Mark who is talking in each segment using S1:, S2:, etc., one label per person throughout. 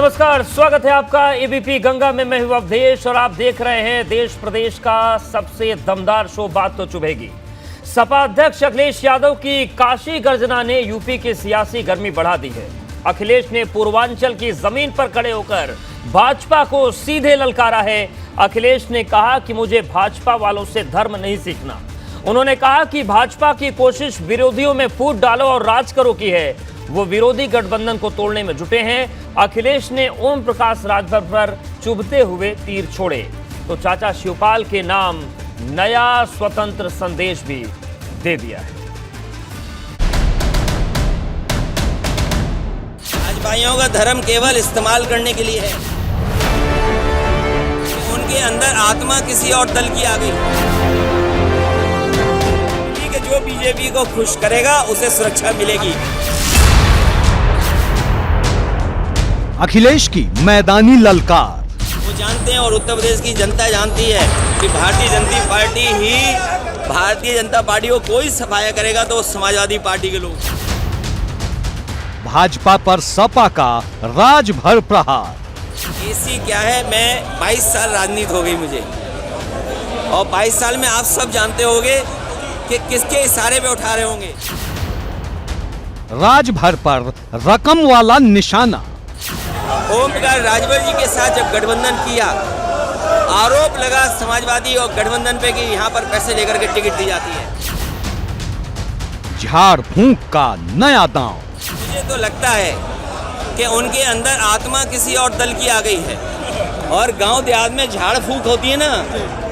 S1: नमस्कार, स्वागत है आपका एबीपी गंगा में। मैं हूं अवधेश और आप देख रहे हैं देश प्रदेश का सबसे दमदार शो बात तो चुभेगी। सपा अध्यक्ष अखिलेश यादव की काशी गर्जना ने यूपी की सियासी गर्मी बढ़ा दी है। अखिलेश ने पूर्वांचल की जमीन पर खड़े होकर भाजपा को सीधे ललकारा है। अखिलेश ने कहा कि मुझे भाजपा वालों से धर्म नहीं सीखना। उन्होंने कहा कि भाजपा की कोशिश विरोधियों में फूट डालो और राज करो की है। वो विरोधी गठबंधन को तोड़ने में जुटे हैं। अखिलेश ने ओम प्रकाश राजभर पर चुभते हुए तीर छोड़े तो चाचा शिवपाल के नाम नया स्वतंत्र संदेश भी दे दिया है।
S2: भाजपाइयों का धर्म केवल इस्तेमाल करने के लिए है। उनके अंदर आत्मा किसी और दल की आ गई। ठीक है, जो बीजेपी को खुश करेगा उसे सुरक्षा मिलेगी।
S3: अखिलेश की मैदानी ललकार।
S2: वो जानते हैं और उत्तर प्रदेश की जनता जानती है कि भारतीय जनता पार्टी को कोई सफाया करेगा तो समाजवादी पार्टी के लोग।
S3: भाजपा पर सपा का राजभर प्रहार।
S2: ऐसी क्या है, मैं 22 साल राजनीति हो गई मुझे, और 22 साल में आप सब जानते होंगे कि किसके इशारे पे उठा रहे होंगे।
S3: राजभर पर रकम वाला निशाना।
S2: ओम प्रकाश राजभर जी के साथ जब गठबंधन किया, आरोप लगा समाजवादी और गठबंधन पे कि यहाँ पर पैसे लेकर के टिकट दी जाती है।
S3: झाड़ फूंक का नया दांव।
S2: मुझे तो लगता है कि उनके अंदर आत्मा किसी और दल की आ गई है, और गांव देहात में झाड़ फूंक होती है ना,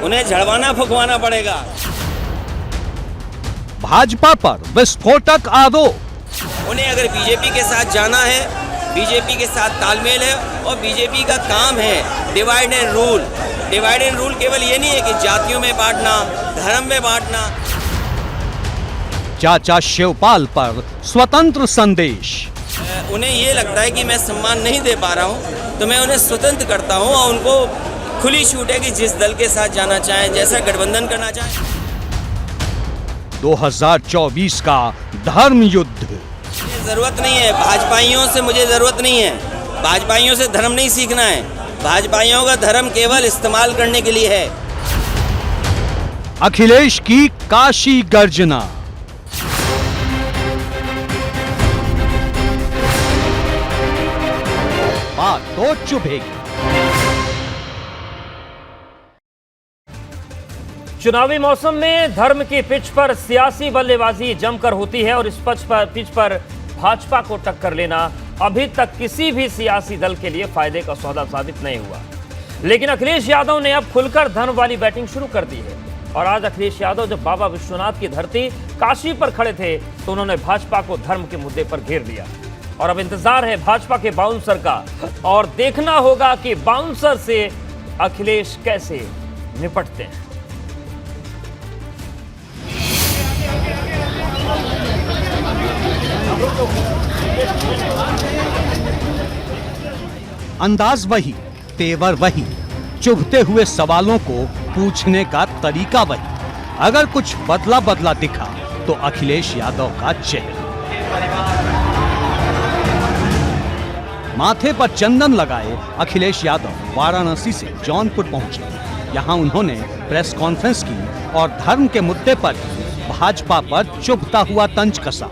S2: उन्हें झड़वाना फुकवाना पड़ेगा।
S3: भाजपा पर विस्फोटक आरोप।
S2: उन्हें अगर बीजेपी के साथ जाना है, बीजेपी के साथ तालमेल है, और बीजेपी का काम है divide and rule. Divide and rule केवल ये नहीं है कि जातियों में बांटना, धर्म में बांटना।
S3: चाचा शिवपाल पर स्वतंत्र संदेश।
S2: उन्हें ये लगता है कि मैं सम्मान नहीं दे पा रहा हूँ, तो मैं उन्हें स्वतंत्र करता हूँ और उनको खुली छूट है कि जिस दल के साथ जाना चाहें, जैसा गठबंधन करना चाहें।
S3: 2024 का धर्म युद्ध।
S2: जरूरत नहीं है भाजपाइयों से, मुझे जरूरत नहीं है भाजपाइयों से धर्म नहीं सीखना है। भाजपाइयों का धर्म केवल इस्तेमाल करने के लिए है।
S3: अखिलेश की काशी गर्जना। बात तो चुभेगी।
S1: चुनावी मौसम में धर्म की पिच पर सियासी बल्लेबाजी जमकर होती है और इस पिच पर भाजपा को टक्कर लेना अभी तक किसी भी सियासी दल के लिए फायदे का सौदा साबित नहीं हुआ। लेकिन अखिलेश यादव ने अब खुलकर धर्म वाली बैटिंग शुरू कर दी है। और आज अखिलेश यादव जब बाबा विश्वनाथ की धरती काशी पर खड़े थे तो उन्होंने भाजपा को धर्म के मुद्दे पर घेर दिया। और अब इंतजार है भाजपा के बाउंसर का, और देखना होगा कि बाउंसर से अखिलेश कैसे निपटते हैं।
S3: अंदाज वही, तेवर वही, चुभते हुए सवालों को पूछने का तरीका वही। अगर कुछ बदला बदला दिखा तो अखिलेश यादव का चेहरा। माथे पर चंदन लगाए अखिलेश यादव वाराणसी से जौनपुर पहुंचे। यहां उन्होंने प्रेस कॉन्फ्रेंस की और धर्म के मुद्दे पर भाजपा पर चुभता हुआ तंज कसा।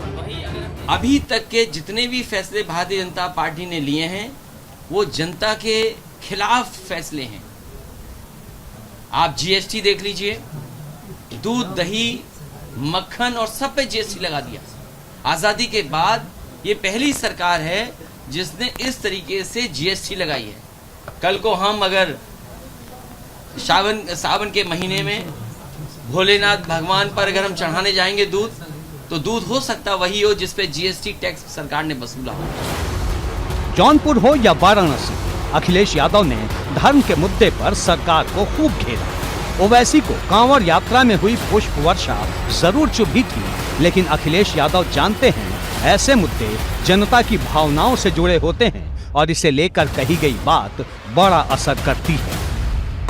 S2: अभी तक के जितने भी फैसले भारतीय जनता पार्टी ने लिए हैं वो जनता के खिलाफ फैसले हैं। आप जीएसटी देख लीजिए, दूध, दही, मक्खन और सब पे जीएसटी लगा दिया। आजादी के बाद ये पहली सरकार है जिसने इस तरीके से जीएसटी लगाई है। कल को हम अगर सावन के महीने में भोलेनाथ भगवान पर अगर हम चढ़ाने जाएंगे दूध, तो दूध हो सकता वही हो जिस पे जीएसटी टैक्स सरकार ने वसूला हो।
S3: जौनपुर हो या वाराणसी, अखिलेश यादव ने धर्म के मुद्दे पर सरकार को खूब घेरा। ओवैसी को कांवड़ यात्रा में हुई पुष्प वर्षा जरूर चुभी थी, लेकिन अखिलेश यादव जानते हैं ऐसे मुद्दे जनता की भावनाओं से जुड़े होते हैं और इसे लेकर कही गई बात बड़ा असर करती है।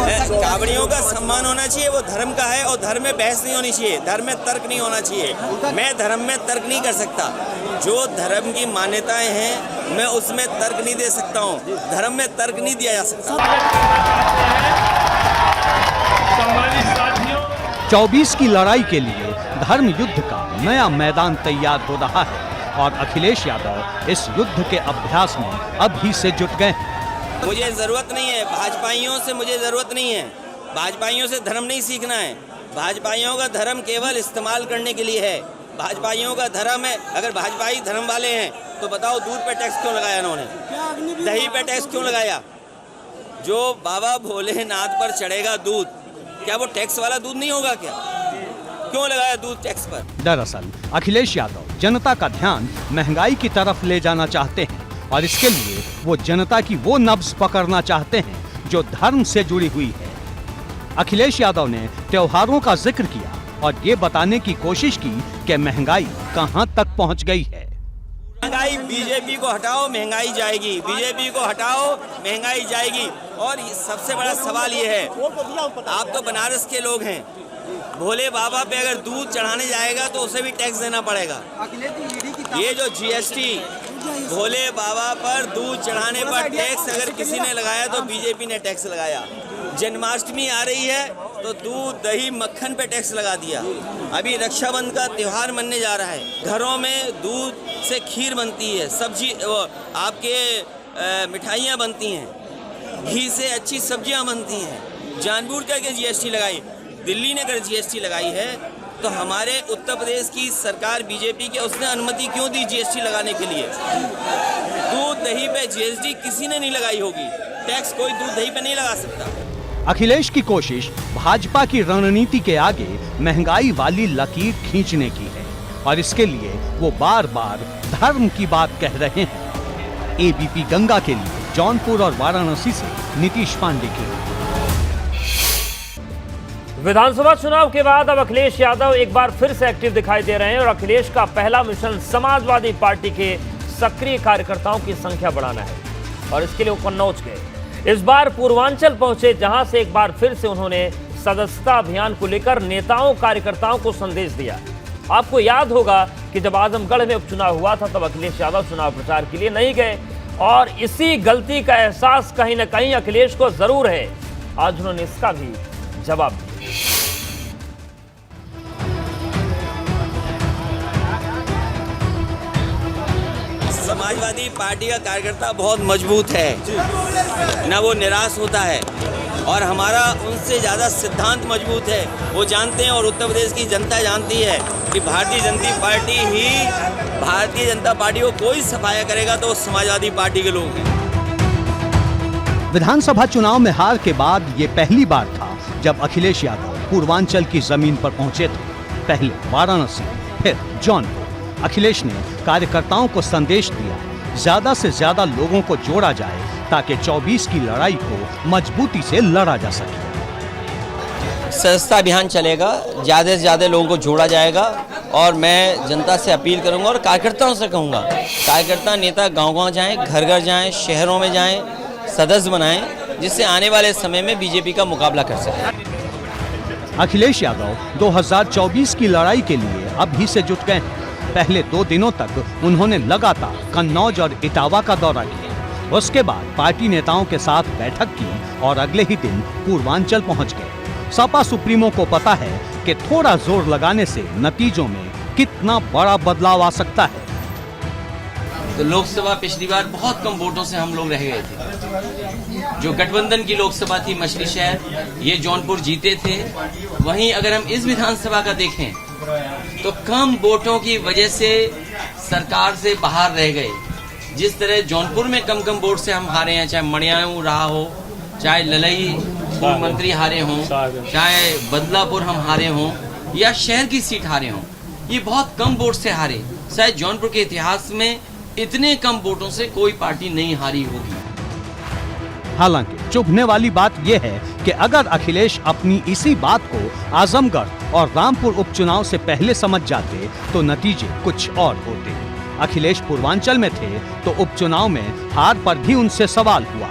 S2: कावड़ियों का सम्मान होना चाहिए, वो धर्म का है, और धर्म में बहस नहीं होनी चाहिए, धर्म में तर्क नहीं होना चाहिए। मैं धर्म में तर्क नहीं कर सकता। जो धर्म की मान्यताएं हैं
S4: मैं उसमें तर्क नहीं दे सकता हूँ। धर्म में तर्क नहीं दिया जा सकता।
S3: 24 की लड़ाई के लिए धर्म युद्ध का नया मैदान तैयार हो रहा है और अखिलेश यादव इस युद्ध के अभ्यास में अभी से जुट गए हैं।
S4: मुझे जरूरत नहीं है भाजपाइयों से, मुझे जरूरत नहीं है भाजपाइयों से धर्म नहीं सीखना है। भाजपाइयों का धर्म केवल इस्तेमाल करने के लिए है। भाजपाइयों का धर्म है, अगर भाजपाई धर्म वाले हैं तो बताओ दूध पे टैक्स क्यों लगाया इन्होंने, दही पे टैक्स क्यों लगाया? जो बाबा भोलेनाथ पर चढ़ेगा दूध, क्या वो टैक्स वाला दूध नहीं होगा क्या? क्यों लगाया दूध टैक्स पर?
S3: दरअसल अखिलेश यादव जनता का ध्यान महंगाई की तरफ ले जाना चाहते हैं और इसके लिए वो जनता की वो नब्ज पकड़ना चाहते हैं जो धर्म से जुड़ी हुई है। अखिलेश यादव ने त्योहारों का जिक्र किया और ये बताने की कोशिश की कि महंगाई कहां तक पहुंच गई है।
S4: महंगाई, बीजेपी को हटाओ महंगाई जाएगी, बीजेपी को हटाओ महंगाई जाएगी। और सबसे बड़ा सवाल ये है, आप तो बनारस के लोग हैं, भोले बाबा पे अगर दूध चढ़ाने जाएगा तो उसे भी टैक्स देना पड़ेगा। ये जो जीएसटी भोले बाबा पर दूध चढ़ाने पर टैक्स अगर किसी ने लगाया तो बीजेपी ने टैक्स लगाया। जन्माष्टमी आ रही है तो दूध दही मक्खन पे टैक्स लगा दिया। अभी रक्षाबंधन का त्योहार मनने जा रहा है, घरों में दूध से खीर बनती है, सब्जी आपके मिठाइयाँ बनती हैं, घी से अच्छी सब्जियाँ बनती हैं। जानबूझ करके जीएसटी लगाई। दिल्ली ने अगर जीएसटी लगाई है तो हमारे उत्तर प्रदेश की सरकार बीजेपी के, उसने अनुमति क्यों दी जीएसटी लगाने के लिए? दूध दही पे जीएसटी किसी ने नहीं लगाई होगी, टैक्स कोई दूध दही पे नहीं लगा सकता।
S3: अखिलेश की कोशिश भाजपा की रणनीति के आगे महंगाई वाली लकीर खींचने की है और इसके लिए वो बार बार धर्म की बात कह रहे हैं। एबीपी गंगा के लिए जौनपुर और वाराणसी से नीतीश पांडे की।
S1: विधानसभा चुनाव के बाद अब अखिलेश यादव एक बार फिर से एक्टिव दिखाई दे रहे हैं और अखिलेश का पहला मिशन समाजवादी पार्टी के सक्रिय कार्यकर्ताओं की संख्या बढ़ाना है और इसके लिए वो कन्नौज गए। इस बार पूर्वांचल पहुंचे, जहां से एक बार फिर से उन्होंने सदस्यता अभियान को लेकर नेताओं कार्यकर्ताओं को संदेश दिया। आपको याद होगा कि जब आजमगढ़ में उपचुनाव हुआ था तब अखिलेश यादव चुनाव प्रचार के लिए नहीं गए और इसी गलती का एहसास कहीं ना कहीं अखिलेश को जरूर है। आज उन्होंने इसका भी जवाब दिया।
S4: समाजवादी पार्टी का कार्यकर्ता बहुत मजबूत है, ना वो निराश होता है और हमारा उनसे ज़्यादा सिद्धांत मजबूत है। वो जानते हैं और उत्तर प्रदेश की जनता जानती है कि भारतीय जनता पार्टी को कोई सफाया करेगा तो समाजवादी पार्टी के लोग हैं।
S3: विधानसभा चुनाव में हार के बाद ये पहली बार था जब अखिलेश यादव पूर्वांचल की जमीन पर पहुंचे थे। पहले वाराणसी, फिर जौनपुर। अखिलेश ने कार्यकर्ताओं को संदेश दिया, ज्यादा से ज्यादा लोगों को जोड़ा जाए ताकि 24 की लड़ाई को मजबूती से लड़ा जा सके।
S2: सदस्यता अभियान चलेगा, ज़्यादा से ज़्यादा लोगों को जोड़ा जाएगा और मैं जनता से अपील करूंगा और कार्यकर्ताओं से कहूंगा, कार्यकर्ता नेता गांव-गांव जाएं, घर घर जाएं, शहरों में जाएं, सदस्य बनाएं, जिससे आने वाले समय में बीजेपी का मुकाबला कर सकें।
S3: अखिलेश यादव 2024 की लड़ाई के लिए अभी से जुट गए हैं। पहले 2 दिनों तक उन्होंने लगातार कन्नौज और इटावा का दौरा किया। उसके बाद पार्टी नेताओं के साथ बैठक की और अगले ही दिन पूर्वांचल पहुंच गए। सपा सुप्रीमो को पता है कि थोड़ा जोर लगाने से नतीजों में कितना बड़ा बदलाव आ सकता है।
S2: तो लोकसभा पिछली बार बहुत कम वोटों से हम लोग रह गए थे। जो गठबंधन की लोकसभा थी मछली शहर, ये जौनपुर जीते थे। वहीं अगर हम इस विधानसभा का देखें तो कम वोटों की वजह से सरकार से बाहर रह गए। जिस तरह जौनपुर में कम वोट से हम हारे हैं, चाहे मणियाऊ रहा हो, चाहे ललई पूर्व मंत्री हारे हों, चाहे बदलापुर हम हारे हों या शहर की सीट हारे हों, ये बहुत कम वोट से हारे। शायद जौनपुर के इतिहास में इतने कम वोटों से कोई पार्टी नहीं हारी होगी।
S3: हालांकि चुभने वाली बात यह है कि अगर अखिलेश अपनी इसी बात को आजमगढ़ और रामपुर उपचुनाव से पहले समझ जाते तो नतीजे कुछ और होते। अखिलेश पूर्वांचल में थे तो उपचुनाव में हार पर भी उनसे सवाल हुआ।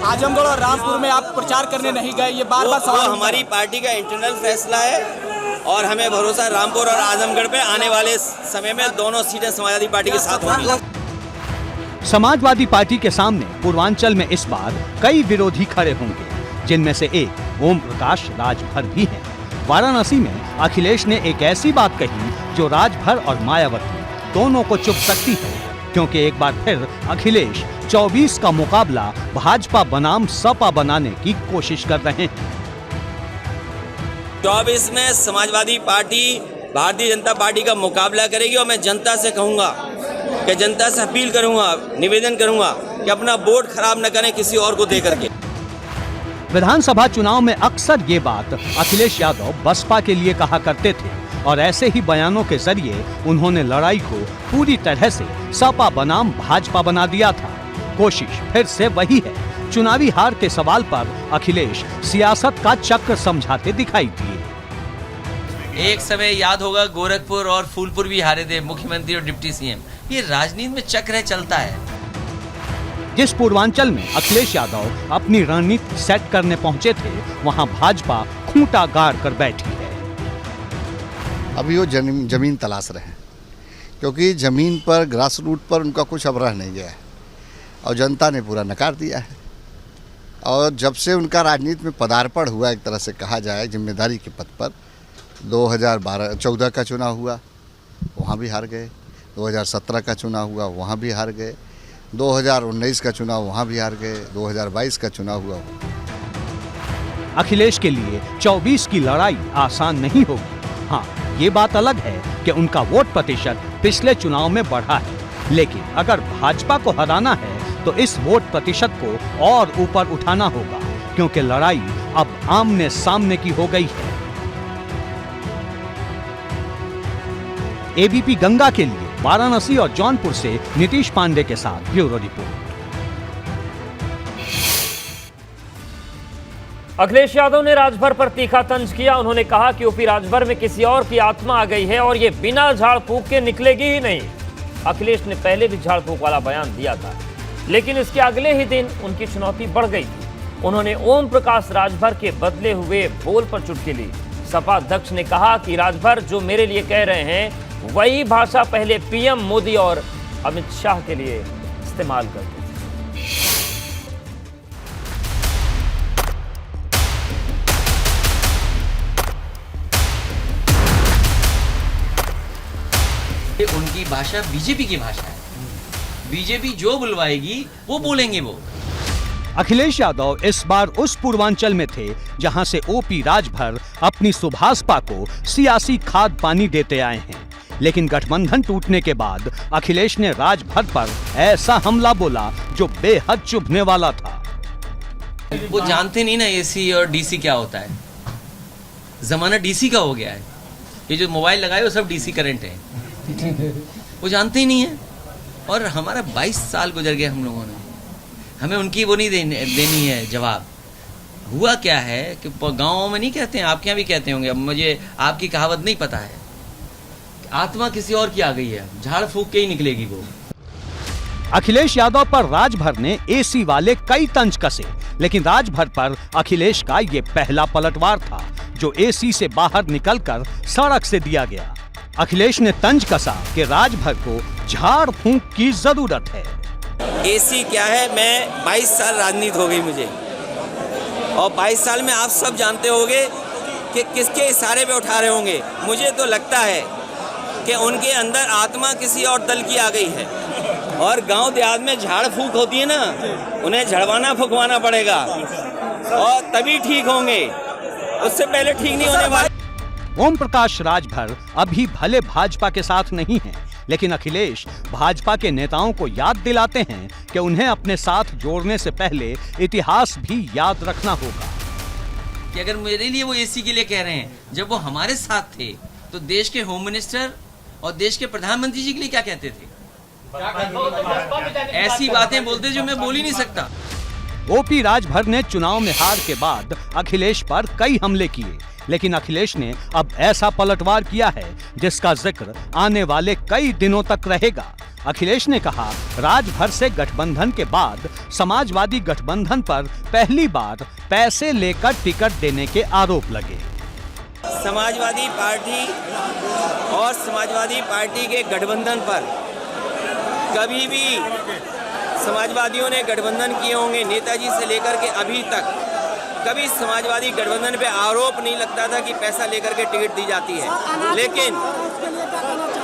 S5: आजमगढ़ और रामपुर में आप प्रचार करने नहीं गए, ये बार-बार सवाल।
S4: हमारी पार्टी का इंटरनल फैसला है और हमें भरोसा रामपुर और आजमगढ़ पे आने वाले समय में दोनों सीटें समाजवादी पार्टी के साथ होंगी।
S3: समाजवादी पार्टी के सामने पूर्वांचल में इस बार कई विरोधी खड़े होंगे, जिनमें से एक ओम प्रकाश राजभर भी हैं। वाराणसी में अखिलेश ने एक ऐसी बात कही जो राजभर और मायावती दोनों को चुभ सकती है, क्योंकि एक बार फिर अखिलेश 24 का मुकाबला भाजपा बनाम सपा बनाने की कोशिश कर रहे हैं।
S4: 24 में समाजवादी पार्टी भारतीय जनता पार्टी का मुकाबला करेगी और मैं जनता से कहूंगा कि जनता से अपील करूंगा, निवेदन करूंगा कि अपना वोट खराब न करें किसी और को दे करके।
S3: विधानसभा चुनाव में अक्सर ये बात अखिलेश यादव बसपा के लिए कहा करते थे और ऐसे ही बयानों के जरिए उन्होंने लड़ाई को पूरी तरह से सपा बनाम भाजपा बना दिया था। कोशिश फिर से वही है। चुनावी हार के सवाल पर अखिलेश सियासत का चक्र समझाते दिखाई दिए।
S2: एक समय याद होगा गोरखपुर और फूलपुर भी हारे थे मुख्यमंत्री और डिप्टी सीएम। ये राजनीति में चक्र चलता है।
S3: जिस पूर्वांचल में अखिलेश यादव अपनी रणनीति सेट करने पहुंचे थे, वहां भाजपा खूंटा गाड़ कर बैठी है।
S6: अभी वो जमीन तलाश रहे हैं, क्योंकि जमीन पर ग्रास रूट पर उनका कुछ अब रह नहीं गया है और जनता ने पूरा नकार दिया है। और जब से उनका राजनीति में पदार्पण हुआ, एक तरह से कहा जाए जिम्मेदारी के पद पर, 2014 का चुनाव हुआ, वहाँ भी हार गए। 2017 का चुनाव हुआ, वहाँ भी हार गए। 2019 का चुनाव, वहाँ भी हार गए। 2022 का चुनाव हुआ।
S3: अखिलेश के लिए 24 की लड़ाई आसान नहीं होगी। हाँ, ये बात अलग है कि उनका वोट प्रतिशत पिछले चुनाव में बढ़ा है, लेकिन अगर भाजपा को हराना है तो इस वोट प्रतिशत को और ऊपर उठाना होगा, क्योंकि लड़ाई अब आमने सामने की हो गई है। एबीपी गंगा के लिए वाराणसी और जौनपुर से नीतीश पांडे के साथ ब्यूरो रिपोर्ट।
S1: अखिलेश यादव ने राजभर पर तीखा तंज किया। उन्होंने कहा कि यूपी राजभर में किसी और की आत्मा आ गई है और ये बिना झाड़ फूंक के निकलेगी ही नहीं। अखिलेश ने पहले भी झाड़ फूंक वाला बयान दिया था, लेकिन इसके अगले ही दिन उनकी चुनौती बढ़ गई थी। उन्होंने ओम प्रकाश राजभर के बदले हुए बोल पर चुटकी ली। सपा अध्यक्ष ने कहा कि राजभर जो मेरे लिए कह रहे हैं वही भाषा पहले पीएम मोदी और अमित शाह के लिए इस्तेमाल करते थे।
S2: उनकी भाषा बीजेपी की भाषा है। बीजेपी जो बुलवाएगी वो बोलेंगे वो।
S3: अखिलेश यादव इस बार उस पूर्वांचल में थे जहां से ओपी राजभर अपनी सुभाषपा को सियासी खाद पानी देते आए हैं, लेकिन गठबंधन टूटने के बाद अखिलेश ने राजभर पर ऐसा हमला बोला जो बेहद चुभने वाला था।
S2: वो जानते नहीं ना एसी और डीसी क्या होता है। जमाना डीसी का हो गया है। ये जो मोबाइल लगाए वो सब डीसी करंट है। वो जानते ही नहीं है। और हमारा 22 साल गुजर गए हम लोगों ने, हमें उनकी वो नहीं देनी है जवाब। हुआ क्या है कि गाँव में नहीं कहते हैं, आपके यहाँ भी कहते होंगे, अब मुझे आपकी कहावत नहीं पता है, आत्मा किसी और की आ गई है, झाड़ फूंक के ही निकलेगी वो।
S3: अखिलेश यादव पर राजभर ने एसी वाले कई तंज कसे, लेकिन राजभर पर अखिलेश का ये पहला पलटवार था जो एसी से बाहर निकलकर सड़क से दिया गया। अखिलेश ने तंज कसा कि राजभर को झाड़ फूंक की जरूरत है।
S4: एसी क्या है, मैं 22 साल राजनीति हो गई मुझे, और 22 साल में आप सब जानते होंगे कि किसके इशारे पे उठा रहे होंगे। मुझे तो लगता है कि उनके अंदर आत्मा किसी और दल की आ गई है। और गांव देहात में झाड़ फूंक होती है ना, उन्हें झड़वाना फुकवाना पड़ेगा और तभी ठीक होंगे, उससे पहले ठीक नहीं होने वाले।
S3: ओम प्रकाश राजभर अभी भले भाजपा के साथ नहीं हैं, लेकिन अखिलेश भाजपा के नेताओं को याद दिलाते हैं कि उन्हें अपने साथ जोड़ने से पहले इतिहास भी याद रखना होगा।
S2: कि अगर मेरे लिए वो एसी के लिए कह रहे हैं, जब वो हमारे साथ थे तो देश के होम मिनिस्टर और देश के प्रधानमंत्री जी के लिए क्या कहते थे? ऐसी बातें बोलते जो मैं बोल ही नहीं सकता।
S3: ओपी राजभर ने चुनाव में हार के बाद अखिलेश पर कई हमले किए, लेकिन अखिलेश ने अब ऐसा पलटवार किया है जिसका जिक्र आने वाले कई दिनों तक रहेगा। अखिलेश ने कहा, राजभर से गठबंधन के बाद समाजवादी गठबंधन पर पहली बार पैसे लेकर टिकट देने के आरोप लगे।
S4: समाजवादी पार्टी और समाजवादी पार्टी के गठबंधन पर कभी भी समाजवादियों ने गठबंधन किए होंगे, नेताजी से लेकर के अभी तक कभी समाजवादी गठबंधन पे आरोप नहीं लगता था कि पैसा लेकर के टिकट दी जाती है। लेकिन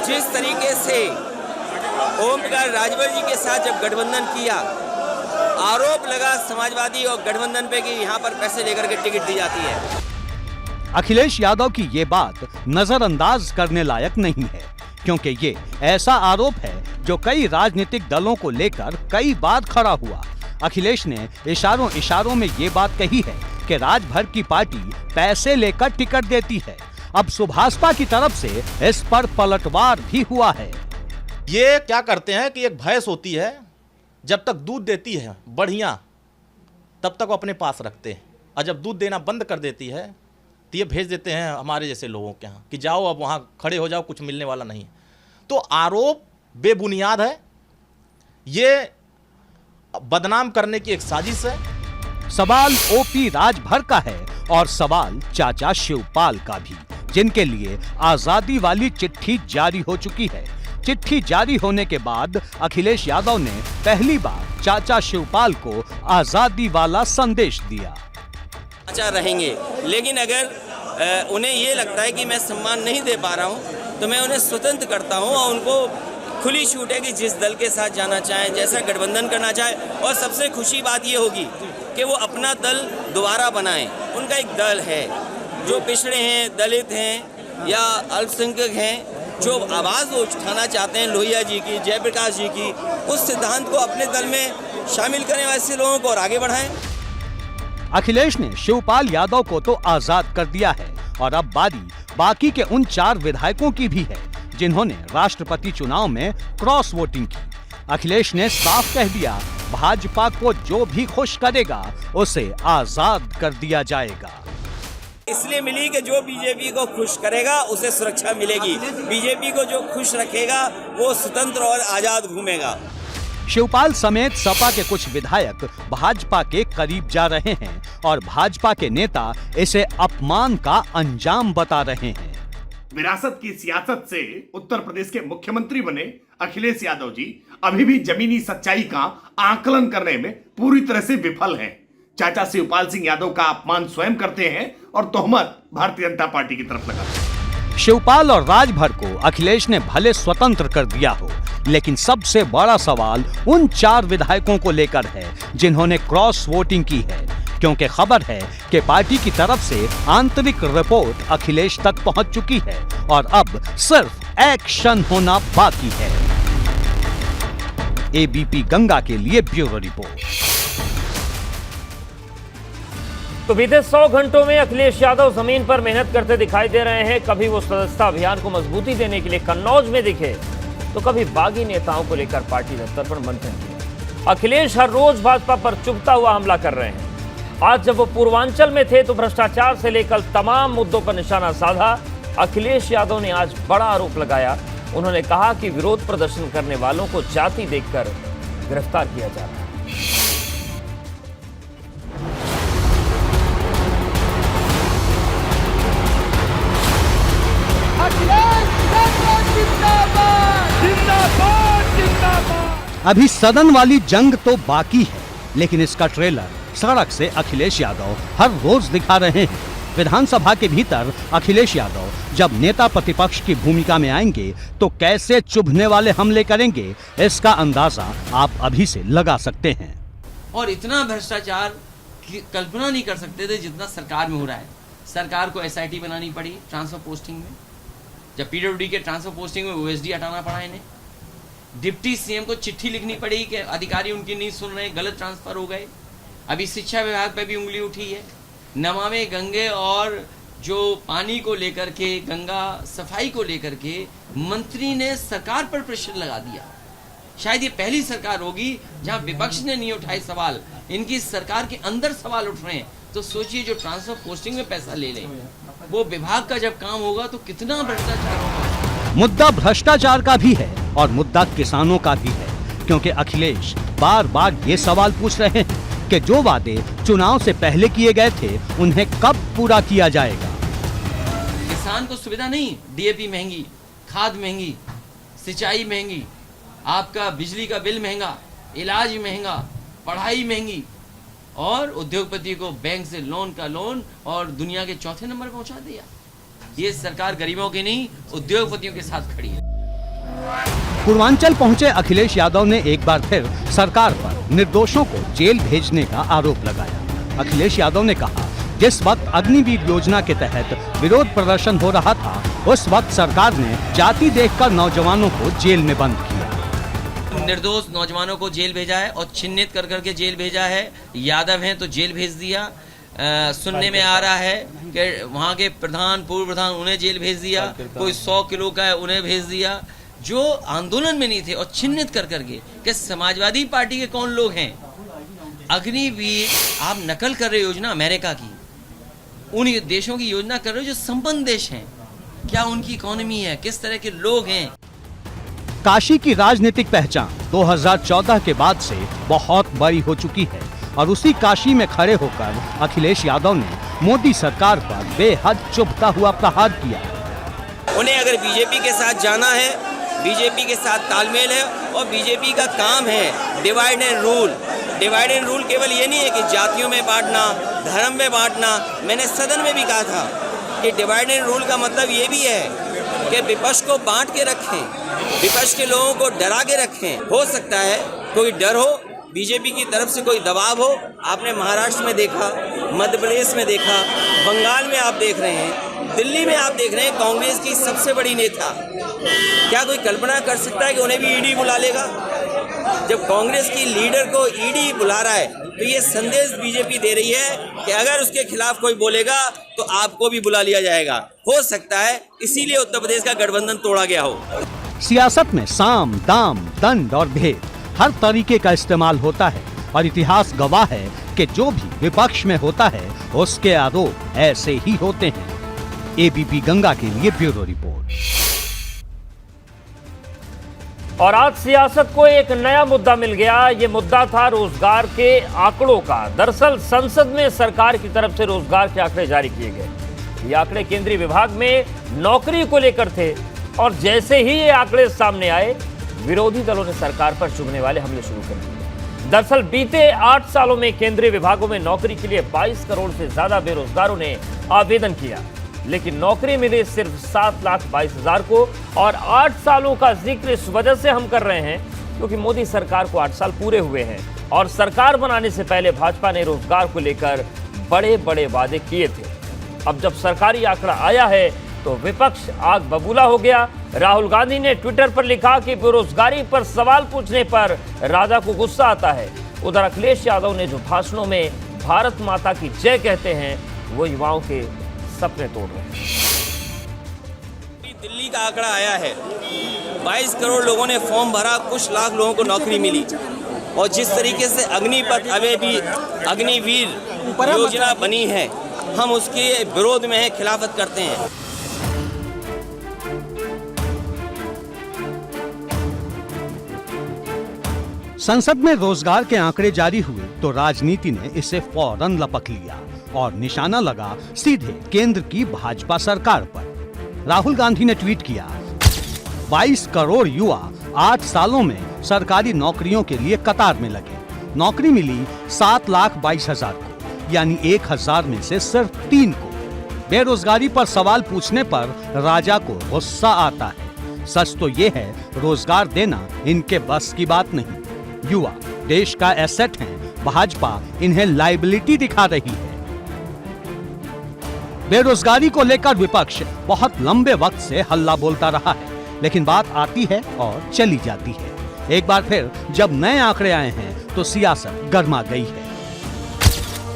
S4: जिस तरीके से ओम प्रकाश राजभर जी के साथ जब गठबंधन किया, आरोप लगा समाजवादी और गठबंधन पे कि यहाँ पर पैसे लेकर के टिकट दी जाती है।
S3: अखिलेश यादव की ये बात नजरअंदाज करने लायक नहीं है, क्योंकि ये ऐसा आरोप है जो कई राजनीतिक दलों को लेकर कई बार खड़ा हुआ। अखिलेश ने इशारों में ये बात कही है कि राजभर की पार्टी पैसे लेकर टिकट देती है। अब सुभाषपा की तरफ से इस पर पलटवार भी हुआ है।
S7: ये क्या करते हैं कि एक भैंस होती है, जब तक दूध देती है बढ़िया तब तक वो अपने पास रखते हैं, और जब दूध देना बंद कर देती है तो ये भेज देते हैं हमारे जैसे लोगों के यहाँ कि जाओ अब वहाँ खड़े हो जाओ, कुछ मिलने वाला नहीं है। तो आरोप बेबुनियाद है, ये बदनाम करने की एक साजिश है।
S3: सवाल ओपी राजभर का है और सवाल चाचा शिवपाल का भी, जिनके लिए आजादी वाली चिट्ठी जारी हो चुकी है। चिट्ठी जारी होने के बाद अखिलेश यादव ने पहली बार चाचा शिवपाल को आजादी वाला संदेश दिया।
S4: अच्छा रहेंगे, लेकिन अगर उन्हें ये लगता है कि मैं सम्मान नहीं दे पा रहा हूँ तो मैं उन्हें स्वतंत्र करता हूँ और उनको खुली छूट है कि जिस दल के साथ जाना चाहें, जैसा गठबंधन करना चाहें। और सबसे खुशी बात ये होगी कि वो अपना दल दोबारा बनाएं। उनका एक दल है, जो पिछड़े हैं, दलित हैं या अल्पसंख्यक हैं, जो आवाज़ वो उठाना चाहते हैं लोहिया जी की, जयप्रकाश जी की, उस सिद्धांत को अपने दल में शामिल करें, वैसे लोगों को और आगे बढ़ाएं।
S3: अखिलेश ने शिवपाल यादव को तो आजाद कर दिया है और अब बारी बाकी के उन 4 विधायकों की भी है जिन्होंने राष्ट्रपति चुनाव में क्रॉस वोटिंग की। अखिलेश ने साफ कह दिया, भाजपा को जो भी खुश करेगा उसे आजाद कर दिया जाएगा।
S4: इसलिए मिली कि जो बीजेपी को खुश करेगा उसे सुरक्षा मिलेगी, बीजेपी को जो खुश रखेगा वो स्वतंत्र और आजाद घूमेगा।
S3: शिवपाल समेत सपा के कुछ विधायक भाजपा के करीब जा रहे हैं और भाजपा के नेता इसे अपमान का अंजाम बता रहे हैं।
S8: विरासत की सियासत से उत्तर प्रदेश के मुख्यमंत्री बने अखिलेश यादव जी अभी भी जमीनी सच्चाई का आकलन करने में पूरी तरह से विफल हैं। चाचा शिवपाल सिंह यादव का अपमान स्वयं करते हैं और तोहमत भारतीय जनता पार्टी की तरफ लगाते हैं।
S3: शिवपाल और राजभर को अखिलेश ने भले स्वतंत्र कर दिया हो, लेकिन सबसे बड़ा सवाल उन 4 विधायकों को लेकर है जिन्होंने क्रॉस वोटिंग की है, क्योंकि खबर है कि पार्टी की तरफ से आंतरिक रिपोर्ट अखिलेश तक पहुंच चुकी है और अब सिर्फ एक्शन होना बाकी है। एबीपी गंगा के लिए ब्यूरो रिपोर्ट।
S1: तो बीते 100 घंटों में अखिलेश यादव जमीन पर मेहनत करते दिखाई दे रहे हैं। कभी वो सदस्यता अभियान को मजबूती देने के लिए कन्नौज में दिखे, तो कभी बागी नेताओं को लेकर पार्टी दफ्तर पर मंथन किया। अखिलेश हर रोज भाजपा पर चुभता हुआ हमला कर रहे हैं। आज जब वो पूर्वांचल में थे तो भ्रष्टाचार से लेकर तमाम मुद्दों पर निशाना साधा। अखिलेश यादव ने आज बड़ा आरोप लगाया। उन्होंने कहा कि विरोध प्रदर्शन करने वालों को जाति देखकर गिरफ्तार किया जा रहा है।
S3: अभी सदन वाली जंग तो बाकी है, लेकिन इसका ट्रेलर सड़क से अखिलेश यादव हर रोज दिखा रहे हैं। विधानसभा के भीतर अखिलेश यादव जब नेता प्रतिपक्ष की भूमिका में आएंगे तो कैसे चुभने वाले हमले करेंगे, इसका अंदाजा आप अभी से लगा सकते हैं।
S2: और इतना भ्रष्टाचार की कल्पना नहीं कर सकते थे जितना सरकार में हो रहा है। सरकार को एसआईटी बनानी पड़ी ट्रांसफर पोस्टिंग में, जब पीडब्ल्यूडी के ट्रांसफर पोस्टिंग में ओएसडी हटाना पड़ा इन्हें। डिप्टी सीएम को चिट्ठी लिखनी पड़ी कि अधिकारी उनकी नहीं सुन रहे, गलत ट्रांसफर हो गए। अभी शिक्षा विभाग पे भी उंगली उठी है। नमामि गंगे और जो पानी को लेकर के, गंगा सफाई को लेकर के मंत्री ने सरकार पर प्रेशर लगा दिया। शायद ये पहली सरकार होगी जहां विपक्ष ने नहीं उठाए सवाल, इनकी सरकार के अंदर सवाल उठ रहे हैं। तो सोचिए जो ट्रांसफर पोस्टिंग में पैसा ले लें, वो विभाग का जब काम होगा तो कितना भ्रष्टाचार होगा।
S3: मुद्दा भ्रष्टाचार का भी है और मुद्दा किसानों का भी है, क्योंकि अखिलेश बार बार ये सवाल पूछ रहे हैं कि जो वादे चुनाव से पहले किए गए थे उन्हें कब पूरा किया जाएगा।
S2: किसान को सुविधा नहीं, डीएपी महंगी, खाद महंगी, सिंचाई महंगी, आपका बिजली का बिल महंगा, इलाज महंगा, पढ़ाई महंगी, और उद्योगपति को बैंक से लोन का लोन, और दुनिया के चौथे नंबर पर पहुंचा दिया। ये सरकार गरीबों की नहीं, उद्योगपतियों के साथ खड़ी है।
S3: पूर्वांचल पहुंचे अखिलेश यादव ने एक बार फिर सरकार पर निर्दोषों को जेल भेजने का आरोप लगाया। अखिलेश यादव ने कहा, जिस वक्त अग्निवीर योजना के तहत विरोध प्रदर्शन हो रहा था, उस वक्त सरकार ने जाति देखकर नौजवानों को जेल में बंद किया।
S2: निर्दोष नौजवानों को जेल भेजा है और चिन्हित कर करके जेल भेजा है। यादव हैं तो जेल भेज दिया। सुनने में आ रहा है कि वहाँ के प्रधान, पूर्व प्रधान, उन्हें जेल भेज दिया। कोई 100 किलो का है, उन्हें भेज दिया। जो आंदोलन में नहीं थे और चिन्हित कर करके कि समाजवादी पार्टी के कौन लोग हैं। अग्निवीर आप नकल कर रहे योजना अमेरिका की, उन देशों की योजना कर रहे हो जो संपन्न देश हैं। क्या उनकी इकोनॉमी है, किस तरह के लोग हैं।
S3: काशी की राजनीतिक पहचान 2014 के बाद से बहुत बड़ी हो चुकी है और उसी काशी में खड़े होकर अखिलेश यादव ने मोदी सरकार पर बेहद चुभता हुआ प्रहार किया।
S4: उन्हें अगर बीजेपी के साथ जाना है, बीजेपी के साथ तालमेल है, और बीजेपी का काम है divide and rule. Divide and rule केवल ये नहीं है कि जातियों में बांटना, धर्म में बांटना। मैंने सदन में भी कहा था कि डिवाइड एंड रूल का मतलब ये भी है कि विपक्ष को बांट के रखें, विपक्ष के लोगों को डरा के रखें। हो सकता है कोई डर हो, बीजेपी की तरफ से कोई दबाव हो। आपने महाराष्ट्र में देखा, मध्य प्रदेश में देखा, बंगाल में आप देख रहे हैं, दिल्ली में आप देख रहे हैं। कांग्रेस की सबसे बड़ी नेता, क्या कोई कल्पना कर सकता है कि उन्हें भी ईडी बुला लेगा? जब कांग्रेस की लीडर को ईडी बुला रहा है तो ये संदेश बीजेपी दे रही है कि अगर उसके खिलाफ कोई बोलेगा तो आपको भी बुला लिया जाएगा। हो सकता है इसीलिए उत्तर प्रदेश का गठबंधन तोड़ा गया हो।
S3: सियासत में साम, दाम, दंड और भेद हर तरीके का इस्तेमाल होता है और इतिहास गवाह है कि जो भी विपक्ष में होता है उसके आरोप ऐसे ही होते हैं। एबीपी गंगा के लिए ब्यूरो रिपोर्ट।
S1: और आज सियासत को एक नया मुद्दा मिल गया। ये मुद्दा था रोजगार के आंकड़ों का। दरअसल संसद में सरकार की तरफ से रोजगार के आंकड़े जारी किए गए। ये आंकड़े केंद्रीय विभाग में नौकरी को लेकर थे और जैसे ही ये आंकड़े सामने आए, विरोधी दलों ने सरकार पर चुभने वाले हमले शुरू कर दिए। दरअसल बीते 8 सालों में केंद्रीय विभागों में नौकरी के लिए 22 करोड़ से ज्यादा बेरोजगारों ने आवेदन किया, लेकिन नौकरी मिली सिर्फ 7,22,000 को। और 8 सालों का जिक्र इस वजह से हम कर रहे हैं क्योंकि मोदी सरकार को 8 साल पूरे हुए हैं और सरकार बनाने से पहले भाजपा ने रोजगार को लेकर बड़े बड़े वादे किए थे। अब जब सरकारी आंकड़ा आया है तो विपक्ष आग बबूला हो गया। राहुल गांधी ने ट्विटर पर लिखा कि बेरोजगारी पर सवाल पूछने पर राजा को गुस्सा आता है। उधर अखिलेश यादव ने जो भाषणों में भारत माता की जय कहते हैं, वो युवाओं के सपने तोड़ रहे हैं।
S4: दिल्ली का आंकड़ा आया है, 22 करोड़ लोगों ने फॉर्म भरा, कुछ लाख लोगों को नौकरी मिली। और जिस तरीके से अग्निवीर योजना बनी है, हम उसके विरोध में है, खिलाफत करते हैं।
S3: संसद में रोजगार के आंकड़े जारी हुए तो राजनीति ने इसे फौरन लपक लिया और निशाना लगा सीधे केंद्र की भाजपा सरकार पर। राहुल गांधी ने ट्वीट किया, 22 करोड़ युवा 8 सालों में सरकारी नौकरियों के लिए कतार में लगे। नौकरी मिली 7,22,000 को, यानी 1,000 में से सिर्फ 3 को। बेरोजगारी पर सवाल पूछने पर राजा को गुस्सा आता है। सच तो ये है, रोजगार देना इनके बस की बात नहीं। युवा देश का एसेट हैं, भाजपा इन्हें लायबिलिटी दिखा रही है। बेरोजगारी को लेकर विपक्ष बहुत लंबे वक्त से हल्ला बोलता रहा है, लेकिन बात आती है और चली जाती है। एक बार फिर जब नए आंकड़े आए हैं तो सियासत गर्मा गई है।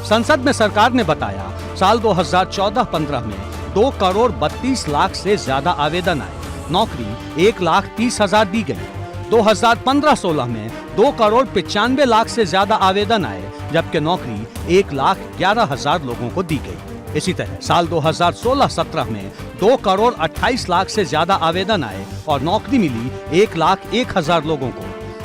S3: संसद में सरकार ने बताया, साल 2014-15 में 2 करोड़ 32 लाख से ज्यादा आवेदन आए, नौकरी 1,30,000 दी गई। 2015-16 में 2 करोड़ 95 लाख से ज्यादा आवेदन आए, जबकि नौकरी 1,11,000 लोगों को दी गई। इसी तरह साल 2016-17 में 2 करोड़ 28 लाख से ज्यादा आवेदन आए और नौकरी मिली 1,01,000 लोगों को।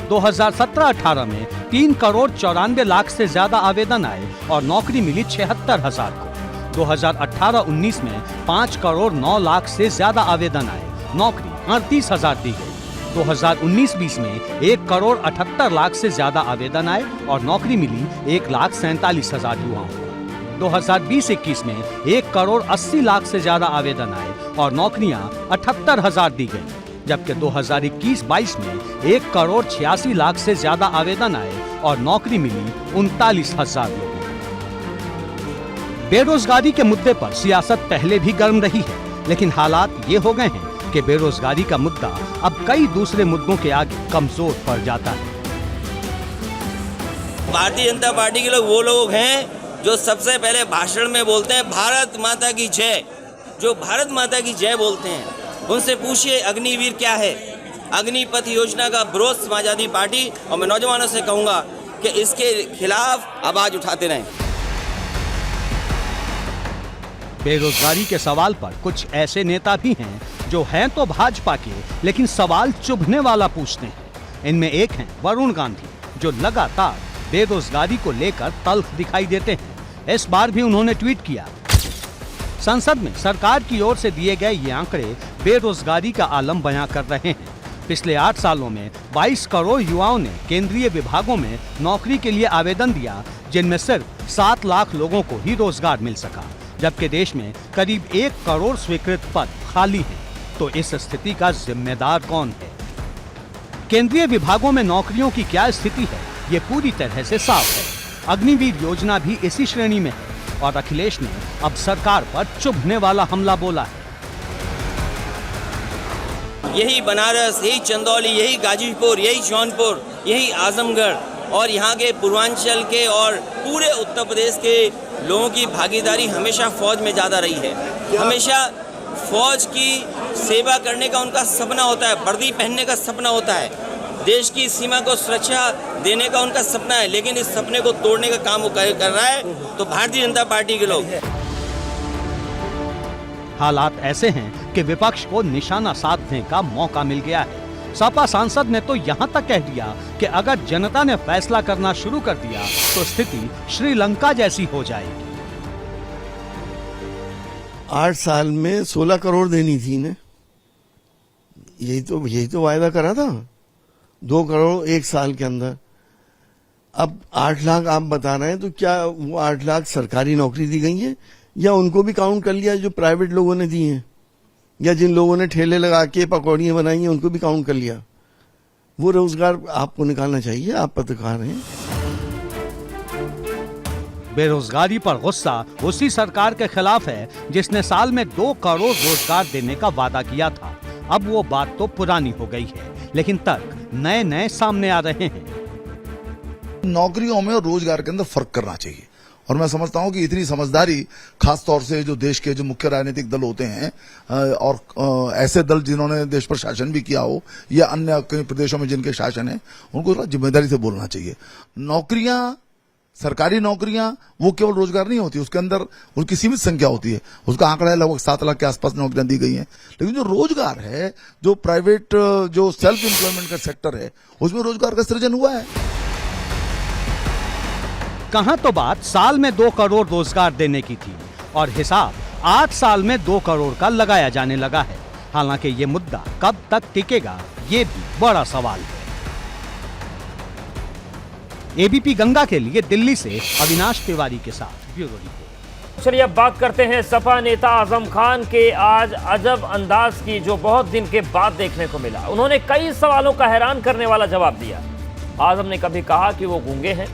S3: 2017-18 में 3 करोड़ 94 लाख से ज्यादा आवेदन आए और नौकरी मिली 76,000 को। 2018-19 में 5 करोड़ 9 लाख से ज्यादा आवेदन आए, नौकरी 38,000 दी गई। 2019-20 में 1,78,00,000 से ज्यादा आवेदन आए और नौकरी मिली 1,47,000 युवाओं को। 2020-21 में 1,80,00,000 से ज्यादा आवेदन आए और नौकरियां 78,000 दी गई, जबकि 2021-22 में 1,86,00,000 से ज्यादा आवेदन आए और नौकरी मिली 39,000 लोगों को। बेरोजगारी के मुद्दे पर सियासत पहले भी गर्म रही है, लेकिन हालात ये हो गए हैं कि बेरोजगारी का मुद्दा अब कई दूसरे मुद्दों के आगे कमजोर पड़ जाता है।
S4: भारतीय जनता पार्टी के लोग वो लोग हैं जो सबसे पहले भाषण में बोलते हैं भारत माता की जय। जो भारत माता की जय बोलते हैं उनसे पूछिए अग्निवीर क्या है। अग्निपथ योजना का विरोध समाजवादी पार्टी और मैं नौजवानों से कहूंगा कि इसके खिलाफ आवाज उठाते रहें।
S3: बेरोजगारी के सवाल पर कुछ ऐसे नेता भी हैं जो हैं तो भाजपा के, लेकिन सवाल चुभने वाला पूछते हैं। इनमें एक हैं वरुण गांधी, जो लगातार बेरोजगारी को लेकर तल्ख दिखाई देते हैं। इस बार भी उन्होंने ट्वीट किया। संसद में सरकार की ओर से दिए गए ये आंकड़े बेरोजगारी का आलम बयां कर रहे हैं। पिछले 8 सालों में 22 करोड़ युवाओं ने केंद्रीय विभागों में नौकरी के लिए आवेदन दिया, जिनमें सिर्फ 7 लाख लोगों को ही रोजगार मिल सका, जबकि देश में करीब 1 करोड़ स्वीकृत पद खाली हैं। तो इस स्थिति का जिम्मेदार कौन है? केंद्रीय विभागों में नौकरियों की क्या स्थिति है, ये पूरी तरह से साफ है। अग्निवीर योजना भी इसी श्रेणी में है और अखिलेश ने अब सरकार पर चुभने वाला हमला बोला है।
S4: यही बनारस, यही चंदौली, यही गाजीपुर, यही जौनपुर, यही आजमगढ़ और यहाँ के पूर्वांचल के और पूरे उत्तर प्रदेश के लोगों की भागीदारी हमेशा फौज में ज़्यादा रही है। हमेशा फौज की सेवा करने का उनका सपना होता है, वर्दी पहनने का सपना होता है, देश की सीमा को सुरक्षा देने का उनका सपना है, लेकिन इस सपने को तोड़ने का काम वो कर रहा है तो भारतीय जनता पार्टी के लोग।
S3: हालात ऐसे हैं कि विपक्ष को निशाना साधने का मौका मिल गया है। सपा सांसद ने तो यहाँ तक कह दिया कि अगर जनता ने फैसला करना शुरू कर दिया तो स्थिति श्रीलंका जैसी हो जाएगी।
S9: 8 साल में 16 करोड़ देनी थी ने, यही तो वायदा करा था, 2 करोड़ 1 साल के अंदर। अब 8 लाख आप बता रहे हैं, तो क्या वो 8 लाख सरकारी नौकरी दी गई है या उनको भी काउंट कर लिया जो प्राइवेट लोगों ने दी हैं, या जिन लोगों ने ठेले लगा के पकौड़ियाँ बनाई हैं उनको भी काउंट कर लिया? वो रोजगार आपको निकालना चाहिए, आप पत्रकार हैं।
S3: बेरोजगारी पर गुस्सा उसी सरकार के खिलाफ है जिसने साल में 2 करोड़ रोजगार देने का वादा किया था। अब वो बात तो पुरानी हो गई है, लेकिन तर्क नए नए सामने आ रहे हैं।
S10: नौकरियों में और रोजगार के अंदर फर्क करना चाहिए, और मैं समझता हूं कि इतनी समझदारी खास तौर से जो देश के जो मुख्य राजनीतिक दल होते हैं और ऐसे दल जिन्होंने देश पर शासन भी किया हो या अन्य कई प्रदेशों में जिनके शासन है, उनको थोड़ा जिम्मेदारी से बोलना चाहिए। नौकरियां, सरकारी नौकरियां वो केवल रोजगार नहीं होती, उसके अंदर उनकी सीमित संख्या होती है। उसका आंकड़ा है लगभग 7 लाख के आसपास नौकरियां दी गई हैं, लेकिन जो रोजगार है, जो प्राइवेट जो सेल्फ एम्प्लॉयमेंट का सेक्टर है, उसमें रोजगार का सृजन हुआ है।
S3: कहां तो बात साल में 2 करोड़ रोजगार देने की थी और हिसाब 8 साल में 2 करोड़ का लगाया जाने लगा है। हालांकि ये मुद्दा कब तक टिकेगा, ये भी बड़ा सवाल है। एबीपी गंगा के लिए दिल्ली से अविनाश तिवारी के साथ ब्यूरो रिपोर्ट।
S1: चलिए अब बात करते हैं सपा नेता आजम खान के आज अजब अंदाज की, जो बहुत दिन के बाद देखने को मिला। उन्होंने कई सवालों का हैरान करने वाला जवाब दिया। आजम ने कभी कहा कि वो गूंगे हैं,